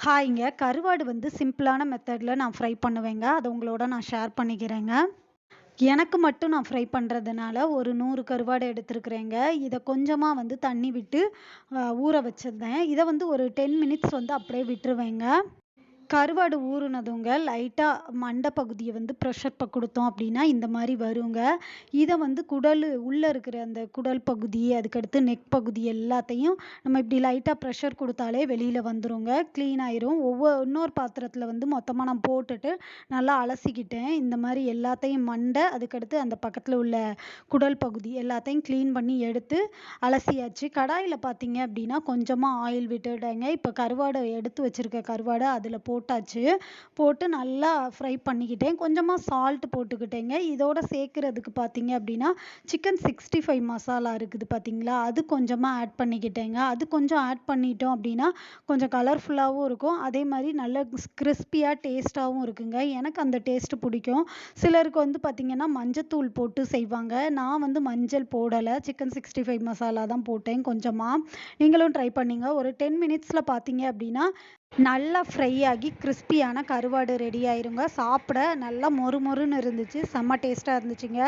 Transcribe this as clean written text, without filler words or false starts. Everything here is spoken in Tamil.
ஹாய்ங்க. கருவாடு வந்து சிம்பிளான மெத்தட்ல நான் ஃப்ரை பண்ணுவேங்க. அத உங்களோட நான் ஷேர் பண்ணிக்கிறேங்க. எனக்கு மட்டும் நான் ஃப்ரை பண்றதுனால ஒரு 100 கருவாடு எடுத்துருக்கிறேங்க. இத கொஞ்சமா வந்து தண்ணி விட்டு ஊற வச்சிருந்தேன். இத வந்து ஒரு 10 மினிட்ஸ் வந்து அப்படியே விட்டுருவேங்க. கருவாடு ஊறுனதுங்க, லைட்டா மண்ட பகுதிய வந்து ப்ரெஷர் குடுத்தோம் அப்டின்னா, இந்த மாரி வருங்க. இத வந்து உள்ள இருக்கிற அந்த குடல் பகுதி, அதுக்கடுத்து நெக் பகுதி எல்லாத்தையும் நம்ம இப்டி லைட்டா ப்ரெஷர் குடுத்தாலே வெளில வந்துருங்க. கிளீன் ஆயிரும். இன்னொரு பாத்திரத்துல வந்து மொத்தமா நான் போட்டுட்டு, நல்லா அலசிக்கிட்டேன். இந்த மாரி எல்லாத்தையும் அதுக்கடுத்து அந்த பக்கத்துல உள்ள குடல் பகுதி எல்லாத்தையும் கிளீன் பண்ணி எடுத்து அலசியாச்சு. கடாயில பார்த்தீங்க அப்டின்னா, கொஞ்சமா ஆயில் விட்டுட்டேங்க. இப்ப எடுத்து வச்சிருக்க கருவாட அதுல போட்டாச்சு. போட்டு நல்லா ஃப்ரை பண்ணிக்கிட்டேன். கொஞ்சமா சால்ட் போட்டுக்கிட்டேங்க. இதோட சேர்க்கிறதுக்கு பார்த்தீங்க அப்டின்னா, சிக்கன் 65 மசாலா இருக்குது பார்த்தீங்களா? அது கொஞ்சமா ஆட் பண்ணிக்கிட்டேங்க. அது கொஞ்சம் ஆட் பண்ணிட்டோம் அப்டின்னா, கொஞ்சம் கலர்ஃபுல்லாவும் இருக்கும். அதே மாரி நல்ல கிரிஸ்பியா டேஸ்ட்டாவும் இருக்குங்க. எனக்கு அந்த டேஸ்ட் புடிக்கும். சிலருக்கு வந்து பார்த்தீங்கன்னா, மஞ்சத்தூள் போட்டு செய்வாங்க. நான் வந்து மஞ்சள் போடல. சிக்கன் 65 மசாலா தான் போட்டேன் கொஞ்சமா. நீங்களும் ட்ரை பண்ணீங்க. ஒரு 10 மினிட்ஸ்ல பார்த்தீங்க அப்டின்னா, நல்லா ஃப்ரை ஆகி கிரிஸ்பியான கருவாடு ரெடி ஆயிருங்க. சாப்பிட நல்லா மொறு மொறுன்னு இருந்துச்சு. செம்ம டேஸ்ட்டா இருந்துச்சுங்க.